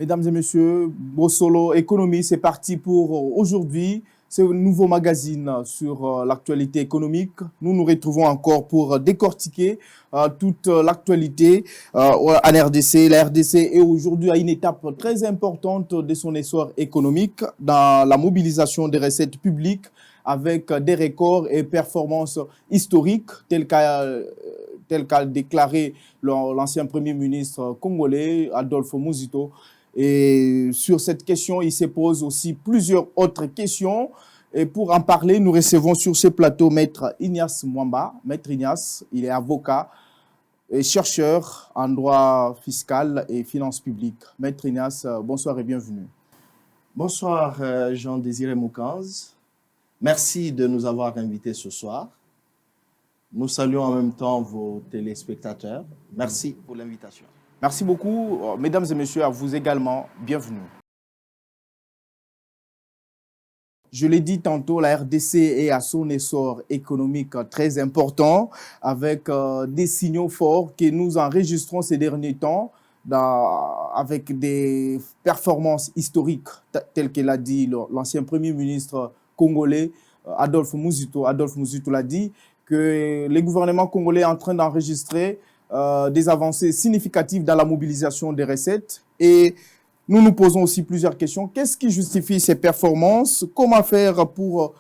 Mesdames et messieurs, Bossolo Économie, c'est parti pour aujourd'hui. C'est un nouveau magazine sur l'actualité économique. Nous nous retrouvons encore pour décortiquer toute l'actualité en RDC. La RDC est aujourd'hui à une étape très importante de son essor économique dans la mobilisation des recettes publiques avec des records et performances historiques telles qu'a déclaré l'ancien Premier ministre congolais, Adolphe Muzito. Et sur cette question, il se pose aussi plusieurs autres questions. Et pour en parler, nous recevons sur ce plateau Maître Ignace Mwamba. Maître Ignace, il est avocat et chercheur en droit fiscal et finances publiques. Maître Ignace, bonsoir et bienvenue. Bonsoir Jean-Désiré Moukaz. Merci de nous avoir invités ce soir. Nous saluons en même temps vos téléspectateurs. Merci pour l'invitation. Merci beaucoup, mesdames et messieurs, à vous également. Bienvenue. Je l'ai dit tantôt, la RDC est à son essor économique très important avec des signaux forts que nous enregistrons ces derniers temps avec des performances historiques telles que l'a dit l'ancien Premier ministre congolais Adolphe Muzito. Adolphe Muzito l'a dit que le gouvernement congolais est en train d'enregistrer des avancées significatives dans la mobilisation des recettes. Et nous nous posons aussi plusieurs questions. Qu'est-ce qui justifie ces performances? Comment faire pour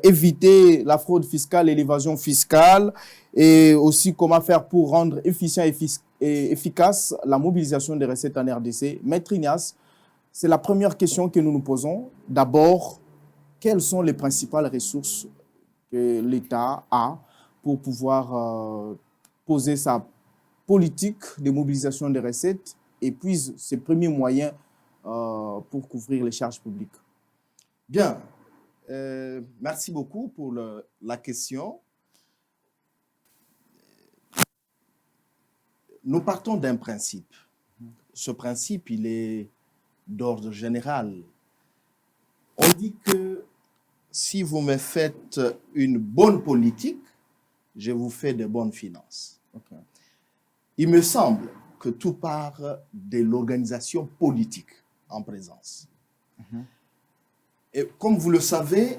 éviter la fraude fiscale et l'évasion fiscale? Et aussi comment faire pour rendre efficient et efficace la mobilisation des recettes en RDC? Maître Ignace, c'est la première question que nous nous posons. D'abord, quelles sont les principales ressources que l'État a pour pouvoir poser sa politique de mobilisation des recettes et puise ses premiers moyens pour couvrir les charges publiques? Bien. Merci beaucoup pour la question. Nous partons d'un principe. Ce principe, il est d'ordre général. On dit que si vous me faites une bonne politique, je vous fais de bonnes finances. Okay. Il me semble que tout part de l'organisation politique en présence. Et comme vous le savez,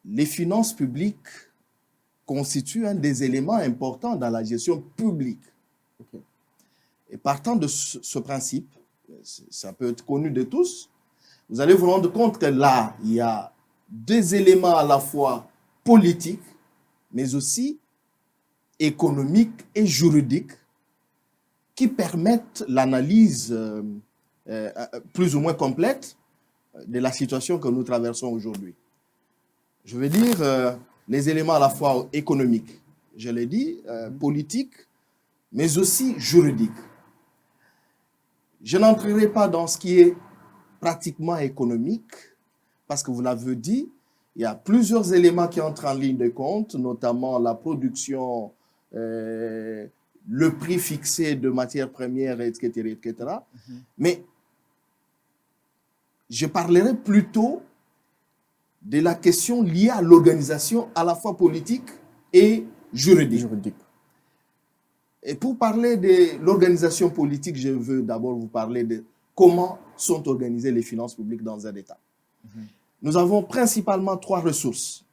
les finances publiques constituent un des éléments importants dans la gestion publique. Okay. Et partant de ce principe, ça peut être connu de tous, vous allez vous rendre compte que là, il y a deux éléments à la fois politiques, mais aussi économiques et juridiques qui permettent l'analyse plus ou moins complète de la situation que nous traversons aujourd'hui. Je veux dire les éléments à la fois économiques, je l'ai dit, politiques, mais aussi juridiques. Je n'entrerai pas dans ce qui est pratiquement économique, parce que vous l'avez dit, il y a plusieurs éléments qui entrent en ligne de compte, notamment la production, le prix fixé de matières premières, etc. etc. Mais je parlerai plutôt de la question liée à l'organisation à la fois politique et juridique. Et pour parler de l'organisation politique, je veux d'abord vous parler de comment sont organisées les finances publiques dans un État. Nous avons principalement trois ressources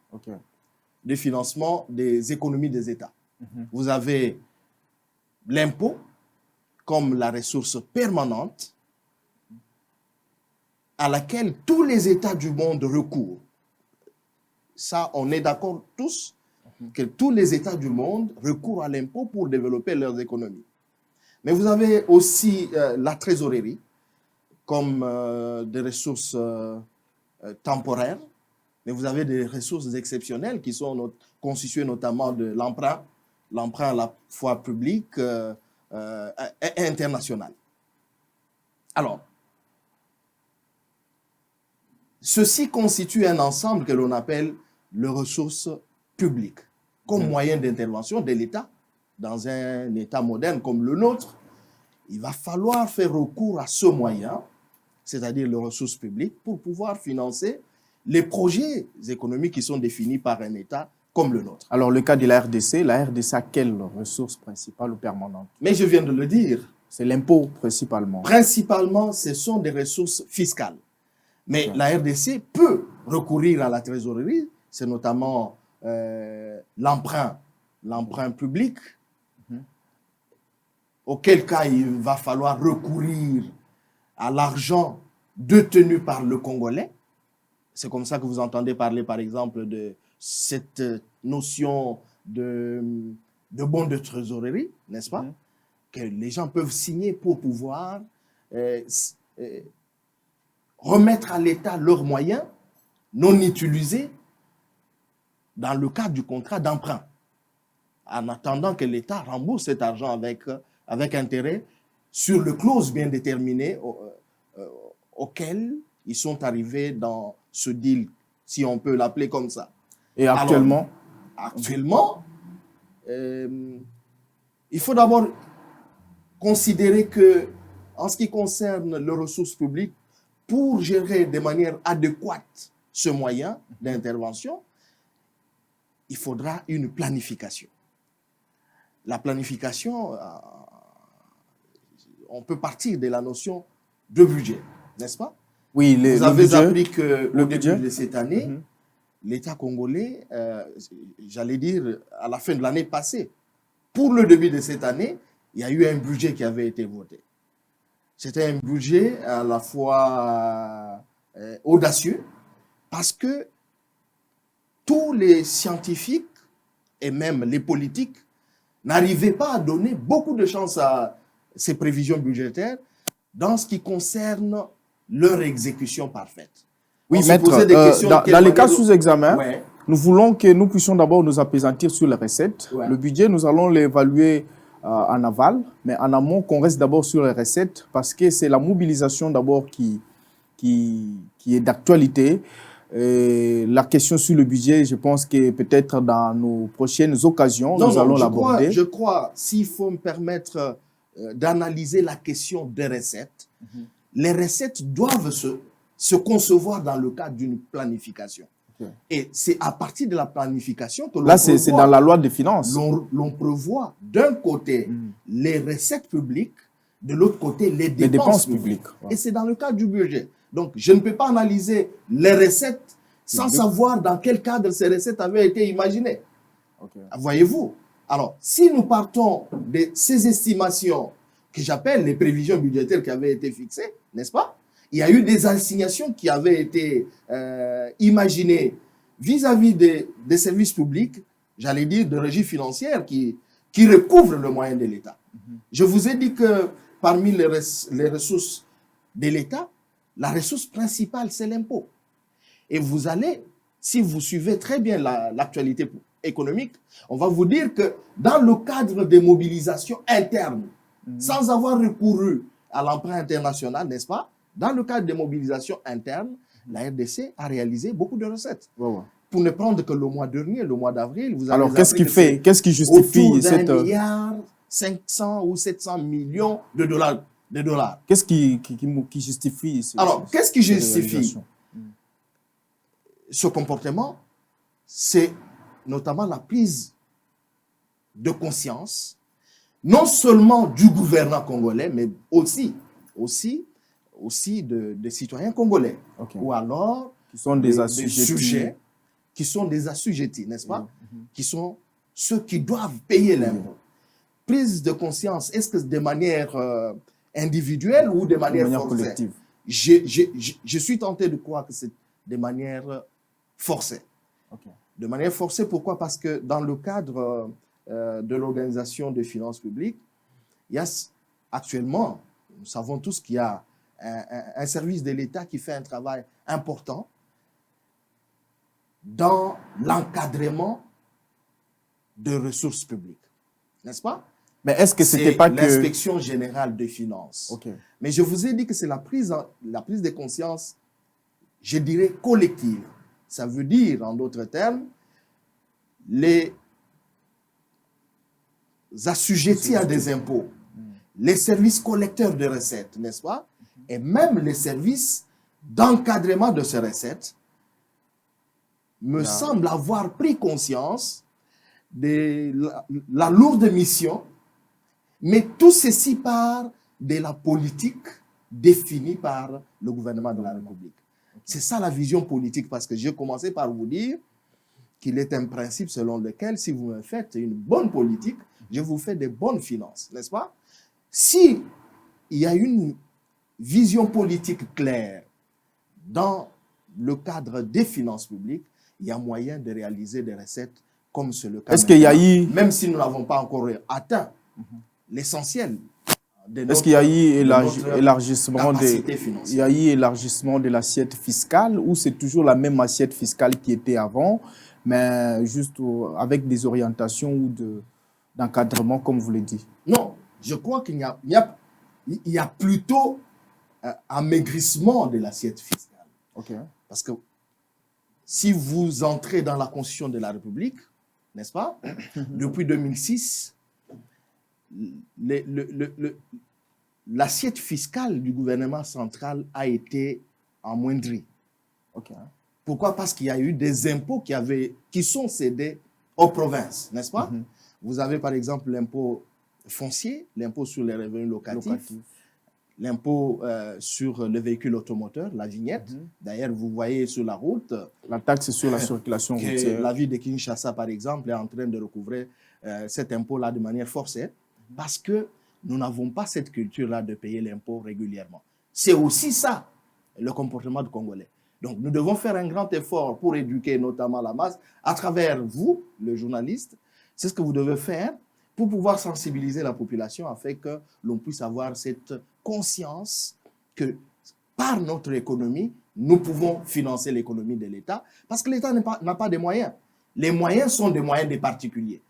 de financement des économies des États. Vous avez l'impôt comme la ressource permanente à laquelle tous les États du monde recourent. Ça, on est d'accord tous que tous les États du monde recourent à l'impôt pour développer leurs économies. Mais vous avez aussi la trésorerie comme des ressources temporaires, mais vous avez des ressources exceptionnelles qui sont constituées notamment de l'emprunt à la fois public et international. Alors, ceci constitue un ensemble que l'on appelle les ressources publiques, comme moyen d'intervention de l'État. Dans un État moderne comme le nôtre, il va falloir faire recours à ce moyen, c'est-à-dire les ressources publiques, pour pouvoir financer les projets économiques qui sont définis par un État comme le nôtre. Alors, le cas de la RDC a quelle ressource principale ou permanente? Mais je viens de le dire, C'est l'impôt principalement. Principalement, ce sont des ressources fiscales. Mais Ok. la RDC peut recourir à la trésorerie, c'est notamment l'emprunt public, auquel cas il va falloir recourir à l'argent détenu par le Congolais. C'est comme ça que vous entendez parler, par exemple, de cette notion de bons de trésorerie, n'est-ce pas? Que les gens peuvent signer pour pouvoir remettre à l'État leurs moyens non utilisés dans le cadre du contrat d'emprunt, en attendant que l'État rembourse cet argent avec intérêt sur le clause bien déterminé auquel ils sont arrivés dans ce deal, si on peut l'appeler comme ça. Et actuellement? Alors, actuellement, il faut d'abord considérer que, en ce qui concerne les ressources publiques, pour gérer de manière adéquate ce moyen d'intervention, il faudra une planification. La planification, on peut partir de la notion de budget, n'est-ce pas? Oui, vous avez appris qu'au début de cette année, l'État congolais, j'allais dire à la fin de l'année passée, pour le début de cette année, il y a eu un budget qui avait été voté. C'était un budget à la fois audacieux, parce que tous les scientifiques et même les politiques n'arrivaient pas à donner beaucoup de chance à ces prévisions budgétaires dans ce qui concerne leur exécution parfaite. Oui, maître, dans les cas sous examen, ouais. Nous voulons que nous puissions d'abord nous apaisantir sur les recettes. Ouais. Le budget, nous allons l'évaluer en aval, mais en amont, qu'on reste d'abord sur les recettes, parce que c'est la mobilisation d'abord qui est d'actualité. La question sur le budget, je pense que peut-être dans nos prochaines occasions, nous allons l'aborder. Je crois, s'il faut me permettre d'analyser la question des recettes, les recettes doivent se concevoir dans le cadre d'une planification. Et c'est à partir de la planification que l'on là, c'est dans la loi des finances. L'on prévoit d'un côté les recettes publiques, de l'autre côté les dépenses publiques. Ouais. Et c'est dans le cadre du budget. Donc, je ne peux pas analyser les recettes sans savoir dans quel cadre ces recettes avaient été imaginées. Voyez-vous? Alors, si nous partons de ces estimations que j'appelle les prévisions budgétaires qui avaient été fixées, n'est-ce pas? Il y a eu des assignations qui avaient été imaginées vis-à-vis des services publics, j'allais dire de régie financière qui recouvrent le moyen de l'État. Je vous ai dit que parmi les ressources de l'État, la ressource principale, c'est l'impôt. Et vous allez, si vous suivez très bien l'actualité économique, on va vous dire que dans le cadre des mobilisations internes, sans avoir recouru à l'emprunt international, n'est-ce pas? Dans le cadre des mobilisations internes, la RDC a réalisé beaucoup de recettes. Pour ne prendre que le mois dernier, le mois d'avril, vous avez... Alors, qu'est-ce qui justifie cette... Autour d'1 milliard 500 ou 700 millions de dollars. Qu'est-ce qui justifie Alors, qu'est-ce qui justifie ce comportement? C'est notamment la prise de conscience, non seulement du gouvernement congolais, mais aussi des citoyens congolais. Ou alors qui sont des sujets qui sont des assujettis, n'est-ce pas? Qui sont ceux qui doivent payer l'impôt. Prise de conscience, est-ce que de manière individuelle ou de manière collective? Je suis tenté de croire que c'est de manière forcée. De manière forcée, pourquoi? Parce que dans le cadre de l'organisation des finances publiques, il y a actuellement, nous savons tous qu'il y a un service de l'État qui fait un travail important dans l'encadrement de ressources publiques. N'est-ce pas? Mais est-ce que c'était pas que... l'inspection générale des finances. Mais je vous ai dit que c'est la prise de conscience, je dirais, collective. Ça veut dire, en d'autres termes, les assujettis à des impôts, les services collecteurs de recettes, n'est-ce pas? Et même les services d'encadrement de ces recettes me semblent avoir pris conscience de la lourde mission, mais tout ceci part de la politique définie par le gouvernement de la République. C'est ça la vision politique, parce que j'ai commencé par vous dire qu'il est un principe selon lequel, si vous me faites une bonne politique, je vous fais des bonnes finances, n'est-ce pas? Si il y a une vision politique claire dans le cadre des finances publiques, il y a moyen de réaliser des recettes comme c'est le cas. Est-ce qu'il y a eu... Même si nous n'avons pas encore atteint l'essentiel. Est-ce qu'il y a eu élargissement de l'assiette fiscale, ou c'est toujours la même assiette fiscale qui était avant, mais juste avec des orientations ou d'encadrement, comme vous l'avez dit? Non, je crois qu'il y a plutôt un amaigrissement de l'assiette fiscale. Okay. Parce que si vous entrez dans la Constitution de la République, n'est-ce pas, depuis 2006, l'assiette fiscale du gouvernement central a été amoindrie. Okay. Pourquoi? Parce qu'il y a eu des impôts qui sont cédés aux provinces, n'est-ce pas? Vous avez par exemple l'impôt foncier, l'impôt sur les revenus locatifs. L'impôt sur le véhicule automoteur, la vignette. D'ailleurs, vous voyez sur la route... La taxe sur la circulation routière. La ville de Kinshasa, par exemple, est en train de recouvrer cet impôt-là de manière forcée, parce que nous n'avons pas cette culture-là de payer l'impôt régulièrement. C'est aussi ça, le comportement du Congolais. Donc, nous devons faire un grand effort pour éduquer notamment la masse, à travers vous, le journaliste. C'est ce que vous devez faire pour pouvoir sensibiliser la population afin que l'on puisse avoir cette conscience que par notre économie, nous pouvons financer l'économie de l'État, parce que l'État n'a pas de moyens. Les moyens sont des moyens des particuliers.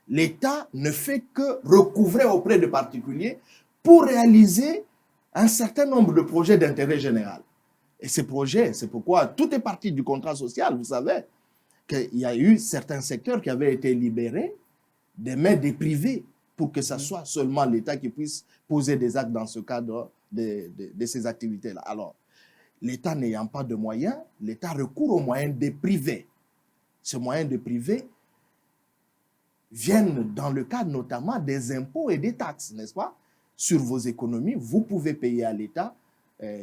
L'État ne fait que recouvrer auprès de particuliers pour réaliser un certain nombre de projets d'intérêt général. Et ces projets, c'est pourquoi tout est parti du contrat social. Vous savez qu'il y a eu certains secteurs qui avaient été libérés des mains des privés pour que ce soit seulement l'État qui puisse poser des actes dans ce cadre de ces activités-là. Alors, l'État n'ayant pas de moyens, l'État recourt aux moyens des privés. Ces moyens de privés viennent dans le cadre notamment des impôts et des taxes, n'est-ce pas? Sur vos économies, vous pouvez payer à l'État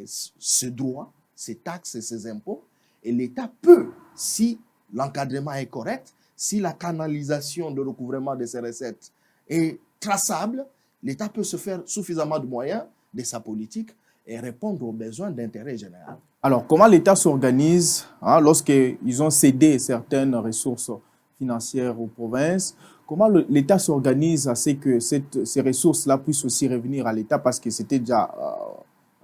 ce droit, ces taxes et ces impôts, et l'État peut, si l'encadrement est correct, si la canalisation de recouvrement de ces recettes est traçable, l'État peut se faire suffisamment de moyens de sa politique et répondre aux besoins d'intérêt général. Alors, comment l'État s'organise lorsqu'ils ont cédé certaines ressources financières aux provinces? Comment l'État s'organise à ce que ces ressources-là puissent aussi revenir à l'État, parce que c'était déjà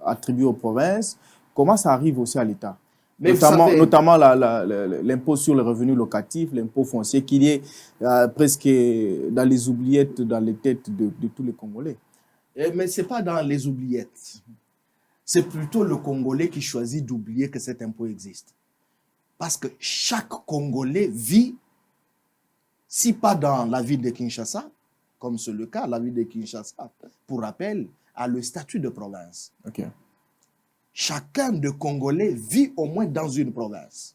attribué aux provinces? Comment ça arrive aussi à l'État? Notamment l'impôt sur le revenu locatif, l'impôt foncier, qui est presque dans les oubliettes, dans les têtes de tous les Congolais. Mais ce n'est pas dans les oubliettes. C'est plutôt le Congolais qui choisit d'oublier que cet impôt existe. Parce que chaque Congolais vit, si pas dans la ville de Kinshasa, comme c'est le cas, la ville de Kinshasa, pour rappel, a le statut de province. Okay. Chacun de Congolais vit au moins dans une province.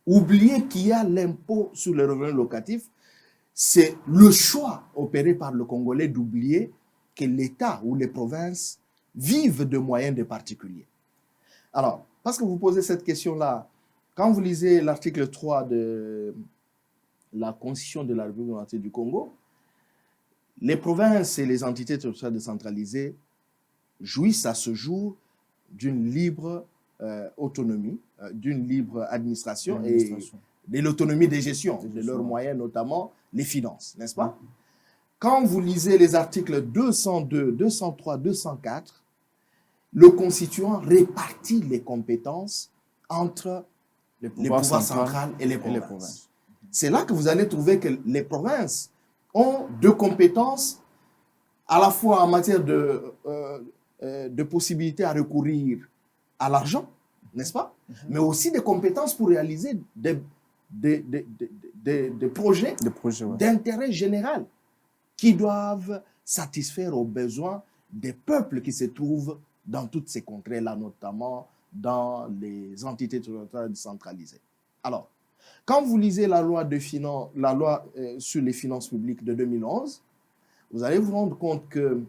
Oublier qu'il y a l'impôt sur le revenu locatif, c'est le choix opéré par le Congolais d'oublier que l'État ou les provinces vivent de moyens de particuliers. Alors, parce que vous posez cette question-là, quand vous lisez l'article 3 de la Constitution de la République du Congo, les provinces et les entités territoriales décentralisées jouissent à ce jour d'une libre autonomie, d'une libre administration et de l'autonomie de gestion de leurs moyens, notamment les finances, n'est-ce pas? Quand vous lisez les articles 202, 203, 204, le constituant répartit les compétences entre le pouvoir central et les provinces. C'est là que vous allez trouver que les provinces ont deux compétences, à la fois en matière de possibilités à recourir à l'argent, n'est-ce pas? Mais aussi des compétences pour réaliser des projets, d'intérêt général qui doivent satisfaire aux besoins des peuples qui se trouvent dans toutes ces contrées-là, notamment dans les entités territoriales décentralisées. Alors, quand vous lisez la loi sur les finances publiques de 2011, vous allez vous rendre compte que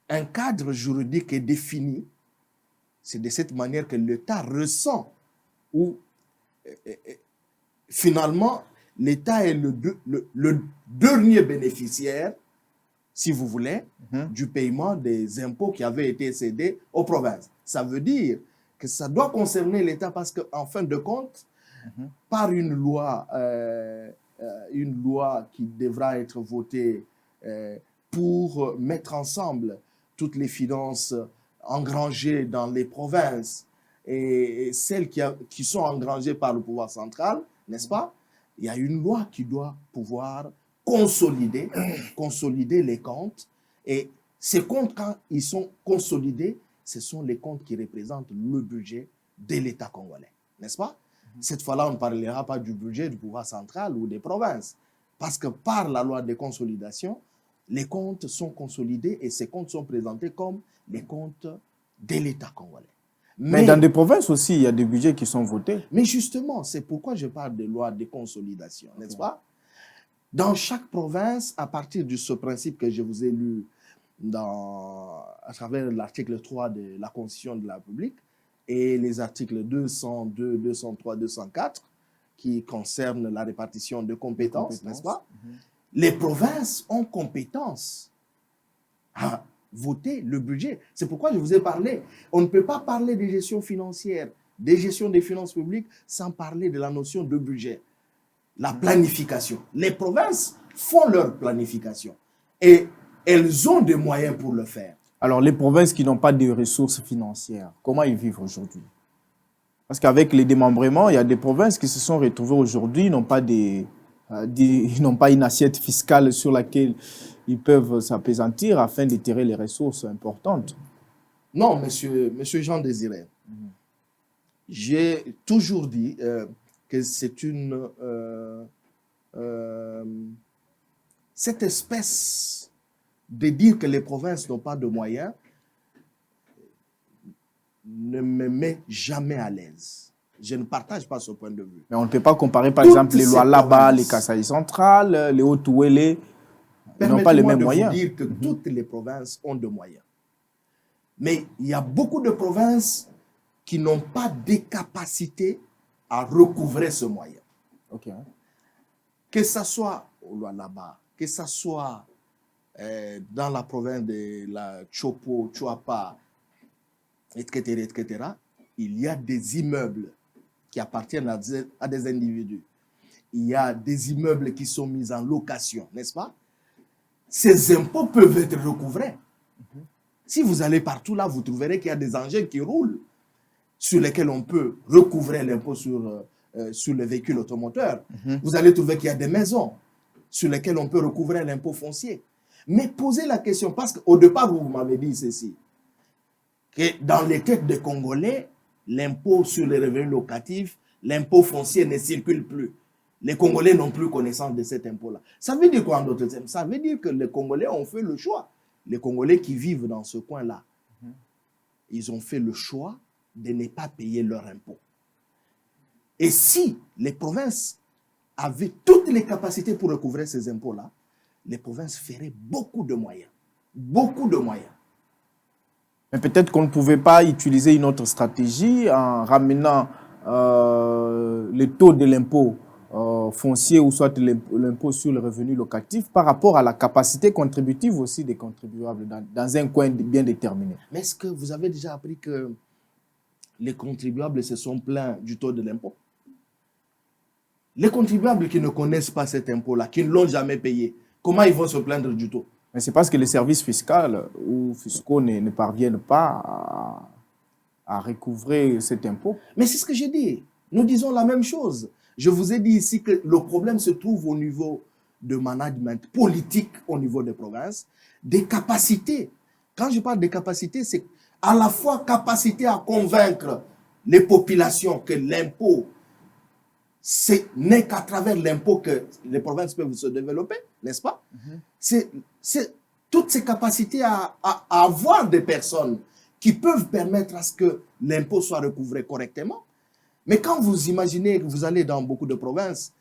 un cadre juridique est défini, c'est de cette manière que l'État ressent ou finalement l'État est le dernier bénéficiaire, si vous voulez, du paiement des impôts qui avaient été cédés aux provinces. Ça veut dire que ça doit concerner l'État parce qu'en fin de compte, par une loi qui devra être votée pour mettre ensemble toutes les finances engrangées dans les provinces et celles qui sont engrangées par le pouvoir central, n'est-ce pas? Il y a une loi qui doit pouvoir consolider les comptes. Et ces comptes, quand ils sont consolidés, ce sont les comptes qui représentent le budget de l'État congolais, n'est-ce pas? Cette fois-là, on ne parlera pas du budget du pouvoir central ou des provinces. Parce que par la loi de consolidation, les comptes sont consolidés et ces comptes sont présentés comme les comptes de l'État congolais. Mais dans des provinces aussi, il y a des budgets qui sont votés. Mais justement, c'est pourquoi je parle de loi de consolidation, n'est-ce pas? Dans chaque province, à partir de ce principe que je vous ai lu à travers l'article 3 de la Constitution de la République et les articles 202, 203, 204 qui concernent la répartition de compétences, n'est-ce pas? Les provinces ont compétence à voter le budget. C'est pourquoi je vous ai parlé. On ne peut pas parler de gestion financière, de gestion des finances publiques sans parler de la notion de budget. La planification. Les provinces font leur planification et elles ont des moyens pour le faire. Alors, les provinces qui n'ont pas de ressources financières, comment ils vivent aujourd'hui? Parce qu'avec les démembrements, il y a des provinces qui se sont retrouvées aujourd'hui, n'ont pas une assiette fiscale sur laquelle ils peuvent s'appesantir afin d'étirer les ressources importantes. Non, monsieur Jean-Désiré, j'ai toujours dit que c'est cette espèce de dire que les provinces n'ont pas de moyens ne me met jamais à l'aise. Je ne partage pas ce point de vue. Mais on ne peut pas comparer, par exemple, les lois là-bas, les Kasaï centrales, les Haut-Ouélé. Ils n'ont pas les mêmes moyens. Permettez-moi de vous dire que toutes les provinces ont de moyens. Mais il y a beaucoup de provinces qui n'ont pas de capacité à recouvrer ce moyen. Okay. Que ce soit au Lualaba, que ce soit dans la province de la Chopo, Chuapa, etc., il y a des immeubles qui appartiennent à des individus. Il y a des immeubles qui sont mis en location, n'est-ce pas? Ces impôts peuvent être recouvrés. Si vous allez partout là, vous trouverez qu'il y a des engins qui roulent sur lesquels on peut recouvrer l'impôt sur les véhicules automoteurs. Vous allez trouver qu'il y a des maisons sur lesquelles on peut recouvrer l'impôt foncier. Mais posez la question, parce qu'au départ, vous m'avez dit ceci, que dans les têtes des Congolais, l'impôt sur les revenus locatifs, l'impôt foncier ne circule plus. Les Congolais n'ont plus connaissance de cet impôt-là. Ça veut dire quoi en d'autres termes? Ça veut dire que les Congolais ont fait le choix. Les Congolais qui vivent dans ce coin-là, ils ont fait le choix de ne pas payer leur impôt. Et si les provinces avaient toutes les capacités pour recouvrer ces impôts-là, les provinces feraient beaucoup de moyens. Beaucoup de moyens. Mais peut-être qu'on ne pouvait pas utiliser une autre stratégie en ramenant le taux de l'impôt foncier ou soit l'impôt sur le revenu locatif par rapport à la capacité contributive aussi des contribuables dans un coin bien déterminé. Mais est-ce que vous avez déjà appris que les contribuables se sont plaints du taux de l'impôt? Les contribuables qui ne connaissent pas cet impôt-là, qui ne l'ont jamais payé, comment ils vont se plaindre du taux? Mais c'est parce que les services fiscaux ne parviennent pas à recouvrer cet impôt. Mais c'est ce que j'ai dit. Nous disons la même chose. Je vous ai dit ici que le problème se trouve au niveau de management politique au niveau des provinces, des capacités. Quand je parle de capacités, c'est à la fois capacité à convaincre les populations que l'impôt, ce n'est qu'à travers l'impôt que les provinces peuvent se développer, n'est-ce pas? C'est toutes ces capacités à avoir des personnes qui peuvent permettre à ce que l'impôt soit recouvré correctement. Mais quand vous imaginez que vous allez dans beaucoup de provinces,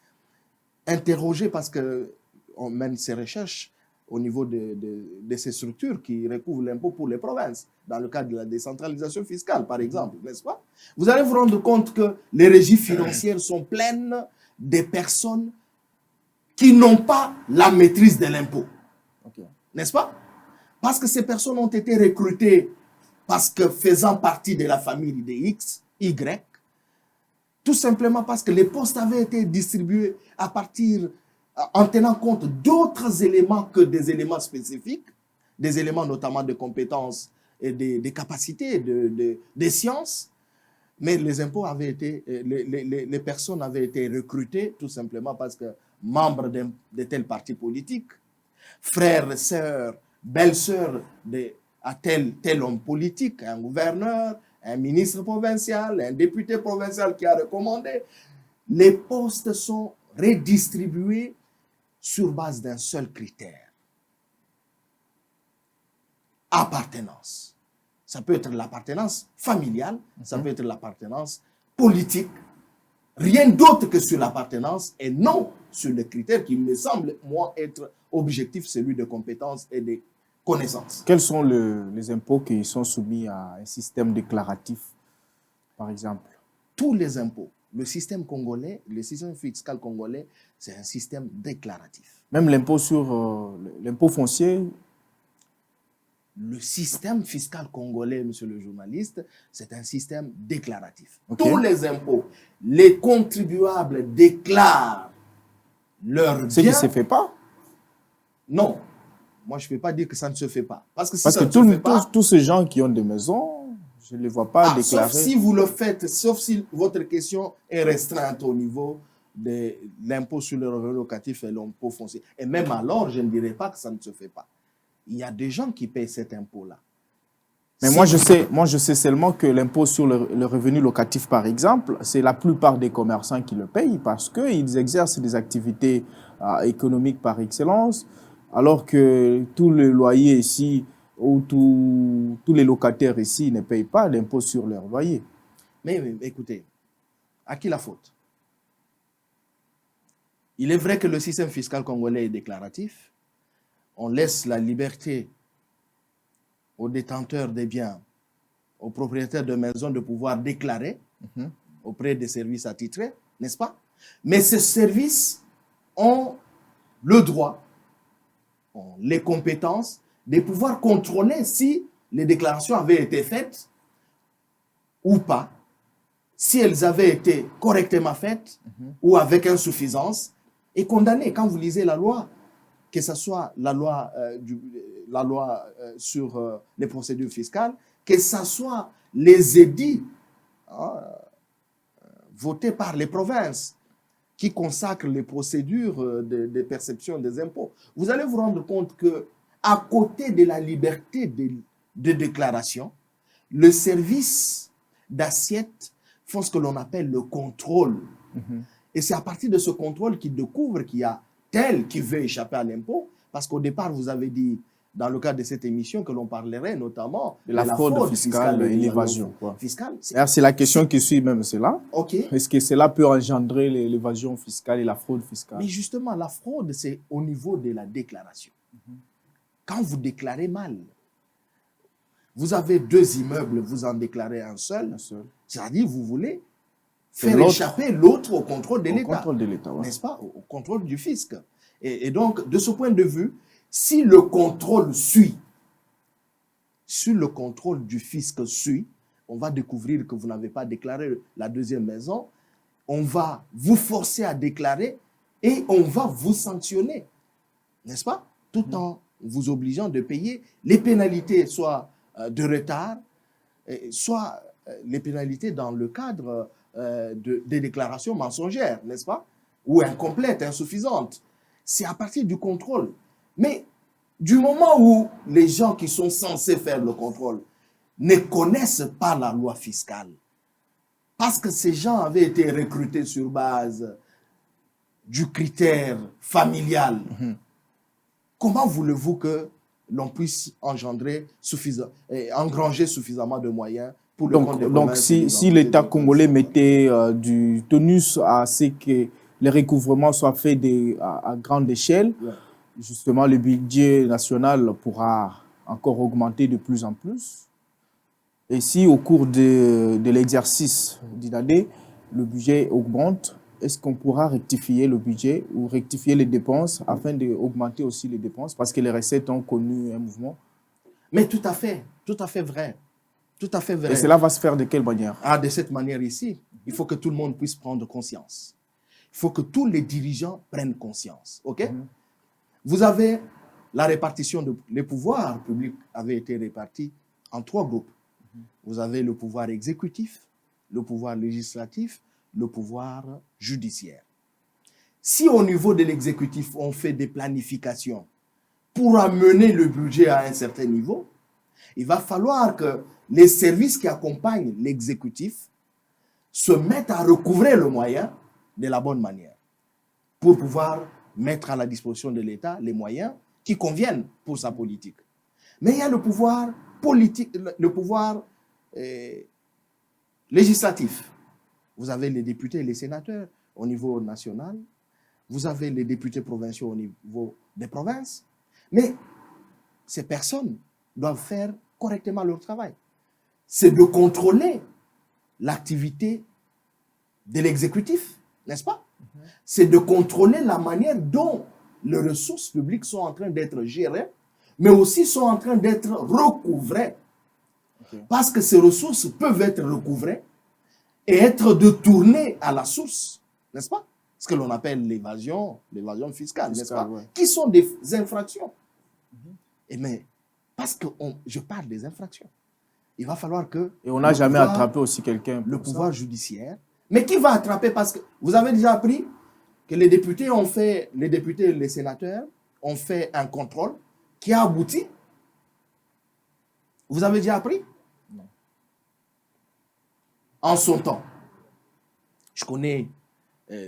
interroger, parce qu'on mène ces recherches, au niveau de ces structures qui recouvrent l'impôt pour les provinces, dans le cadre de la décentralisation fiscale, par exemple, n'est-ce pas? Vous allez vous rendre compte que les régies financières sont pleines des personnes qui n'ont pas la maîtrise de l'impôt. Okay. N'est-ce pas? Parce que ces personnes ont été recrutées parce que faisant partie de la famille de X, Y, tout simplement parce que les postes avaient été distribués à partir, en tenant compte d'autres éléments que des éléments spécifiques, des éléments notamment de compétences et des capacités, des sciences. Mais les impôts avaient été, les personnes avaient été recrutées tout simplement parce que membres de tel parti politique, frères, sœurs, belles-sœurs à tel homme politique, un gouverneur, un ministre provincial, un député provincial qui a recommandé. Les postes sont redistribués sur base d'un seul critère. Appartenance. Ça peut être l'appartenance familiale, ça peut être l'appartenance politique. Rien d'autre que sur l'appartenance et non sur le critère qui me semble, moi, être objectif, celui de compétences et de connaissances. Quels sont les impôts qui sont soumis à un système déclaratif, par exemple? Tous les impôts. Le système congolais, le système fiscal congolais, c'est un système déclaratif. Même l'impôt sur l'impôt foncier? Le système fiscal congolais, monsieur le journaliste, c'est un système déclaratif. Okay. Tous les impôts, les contribuables déclarent leurs biens. Ce qui ne se fait pas? Non. Moi, je ne peux pas dire que ça ne se fait pas. Parce que, tous ces gens qui ont des maisons, je ne les vois pas déclarer. Sauf si vous le faites, sauf si votre question est restreinte au niveau de l'impôt sur le revenu locatif et l'impôt foncier. Et même alors, je ne dirais pas que ça ne se fait pas. Il y a des gens qui payent cet impôt-là. Mais moi, je sais seulement que l'impôt sur le revenu locatif, par exemple, c'est la plupart des commerçants qui le payent parce qu'ils exercent des activités économiques par excellence, alors que tous les loyers ici ou tous les locataires ici ne payent pas l'impôt sur leur loyer. Mais écoutez, à qui la faute? Il est vrai que le système fiscal congolais est déclaratif. On laisse la liberté aux détenteurs des biens, aux propriétaires de maisons de pouvoir déclarer auprès des services attitrés, n'est-ce pas? Mais ces services ont le droit, ont les compétences de pouvoir contrôler si les déclarations avaient été faites ou pas, si elles avaient été correctement faites ou avec insuffisance, et condamner. Quand vous lisez la loi, que ce soit la loi, sur les procédures fiscales, que ce soit les édits votés par les provinces qui consacrent les procédures de perception des impôts, vous allez vous rendre compte que à côté de la liberté de déclaration, le service d'assiette font ce que l'on appelle le contrôle. Et c'est à partir de ce contrôle qu'ils découvrent qu'il y a tel qui veut échapper à l'impôt, parce qu'au départ, vous avez dit, dans le cadre de cette émission, que l'on parlerait notamment de la fraude fiscale et l'évasion fiscale. C'est la question qui suit même cela. Okay. Est-ce que cela peut engendrer l'évasion fiscale et la fraude fiscale? Mais justement, la fraude, c'est au niveau de la déclaration. Quand vous déclarez mal, vous avez 2 immeubles, vous en déclarez un seul. C'est-à-dire, vous voulez faire échapper l'autre au contrôle de l'État. Ouais. N'est-ce pas? Au contrôle du fisc. Et donc, de ce point de vue, si le contrôle suit, si le contrôle du fisc suit, on va découvrir que vous n'avez pas déclaré la 2e maison, on va vous forcer à déclarer et on va vous sanctionner. N'est-ce pas? Tout en vous obligeant de payer les pénalités, soit de retard, soit les pénalités dans le cadre des déclarations mensongères, n'est-ce pas? Ou incomplètes, insuffisantes. C'est à partir du contrôle. Mais du moment où les gens qui sont censés faire le contrôle ne connaissent pas la loi fiscale, parce que ces gens avaient été recrutés sur base du critère familial, comment voulez-vous que l'on puisse engranger suffisamment de moyens pour le compte des donc si l'État congolais mettait du tonus à ce que les recouvrements soient faits à grande échelle, justement, le budget national pourra encore augmenter de plus en plus. Et si au cours de l'exercice d'une année, le budget augmente, est-ce qu'on pourra rectifier le budget ou rectifier les dépenses afin d'augmenter aussi les dépenses parce que les recettes ont connu un mouvement? Mais tout à fait vrai. Tout à fait vrai. Et cela va se faire de quelle manière? Ah, de cette manière ici, il faut que tout le monde puisse prendre conscience. Il faut que tous les dirigeants prennent conscience. OK? Vous avez la répartition les pouvoirs publics avaient été répartis en 3 groupes. Vous avez le pouvoir exécutif, le pouvoir législatif, le pouvoir judiciaire. Si au niveau de l'exécutif, on fait des planifications pour amener le budget à un certain niveau, il va falloir que les services qui accompagnent l'exécutif se mettent à recouvrer le moyen de la bonne manière pour pouvoir mettre à la disposition de l'État les moyens qui conviennent pour sa politique. Mais il y a le pouvoir politique, le pouvoir législatif. Vous avez les députés et les sénateurs au niveau national. Vous avez les députés provinciaux au niveau des provinces. Mais ces personnes doivent faire correctement leur travail. C'est de contrôler l'activité de l'exécutif, n'est-ce pas? C'est de contrôler la manière dont les ressources publiques sont en train d'être gérées, mais aussi sont en train d'être recouvrées. Parce que ces ressources peuvent être recouvrées et être détournées à la source, n'est-ce pas? Ce que l'on appelle l'évasion fiscale, n'est-ce pas? Ouais. Qui sont des infractions. Et mais, parce que je parle des infractions, il va falloir que... Et on n'a jamais attrapé aussi quelqu'un. Le pouvoir judiciaire. Mais qui va attraper? Parce que vous avez déjà appris que les députés et les sénateurs ont fait un contrôle qui a abouti. Vous avez déjà appris? Non. En son temps. Je connais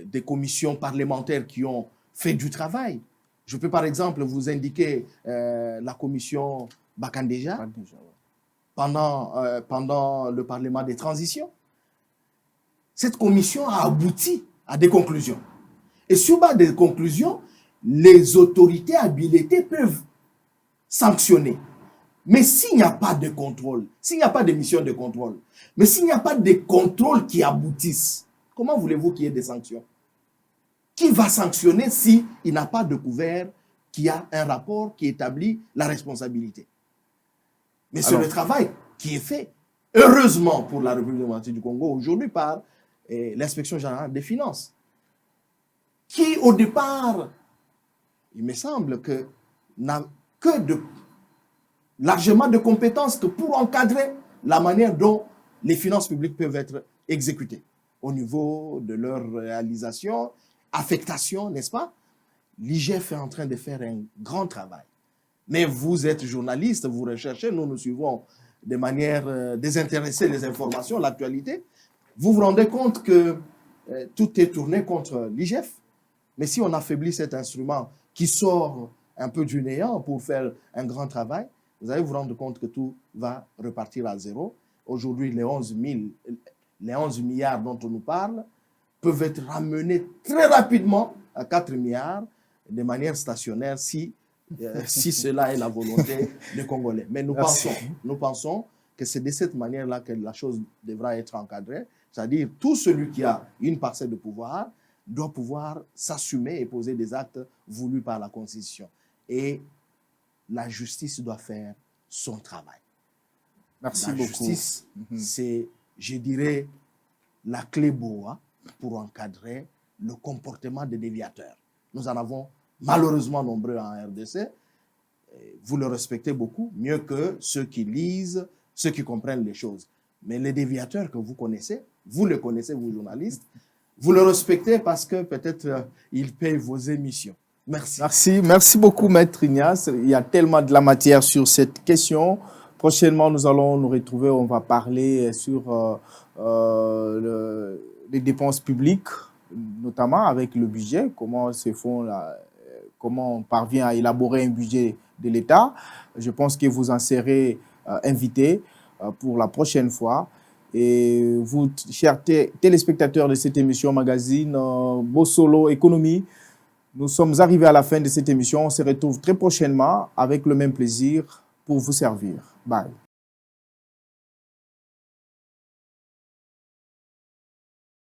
des commissions parlementaires qui ont fait du travail. Je peux par exemple vous indiquer la commission Bakandeja pendant le Parlement des transitions. Cette commission a abouti à des conclusions. Et sur base des conclusions, les autorités habilitées peuvent sanctionner. Mais s'il n'y a pas de contrôle, s'il n'y a pas de mission de contrôle, mais s'il n'y a pas de contrôle qui aboutissent, comment voulez-vous qu'il y ait des sanctions? Qui va sanctionner s'il n'a pas de couvert, qui a un rapport qui établit la responsabilité? Mais c'est le travail qui est fait, heureusement pour la République démocratique du Congo, aujourd'hui par l'inspection générale des finances, qui au départ, il me semble que n'a que largement de compétences que pour encadrer la manière dont les finances publiques peuvent être exécutées au niveau de leur réalisation, affectation, n'est-ce pas? L'IGF est en train de faire un grand travail. Mais vous êtes journaliste, vous recherchez, nous suivons de manière désintéressée les informations, l'actualité. Vous vous rendez compte que tout est tourné contre l'IGF. Mais si on affaiblit cet instrument qui sort un peu du néant pour faire un grand travail, vous allez vous rendre compte que tout va repartir à zéro. Aujourd'hui, les 11 milliards dont on nous parle peuvent être ramenés très rapidement à 4 milliards de manière stationnaire si cela est la volonté des Congolais. Mais nous pensons que c'est de cette manière-là que la chose devra être encadrée. C'est-à-dire, tout celui qui a une parcelle de pouvoir doit pouvoir s'assumer et poser des actes voulus par la Constitution. Et la justice doit faire son travail. Merci beaucoup. La justice, c'est, je dirais, la clé boa pour encadrer le comportement des déviateurs. Nous en avons malheureusement nombreux en RDC. Vous le respectez beaucoup, mieux que ceux qui lisent, ceux qui comprennent les choses. Mais les déviateurs que vous connaissez, vous les connaissez, vous journalistes, vous le respectez parce que peut-être ils payent vos émissions. Merci. Merci beaucoup, Maître Ignace. Il y a tellement de la matière sur cette question. Prochainement, nous allons nous retrouver, on va parler sur les dépenses publiques, notamment avec le budget, comment on parvient à élaborer un budget de l'État. Je pense que vous en serez invités pour la prochaine fois. Et vous, chers téléspectateurs de cette émission magazine Bossolo Économie, Nous sommes arrivés à la fin de cette émission. On se retrouve très prochainement avec le même plaisir pour vous servir. Bye.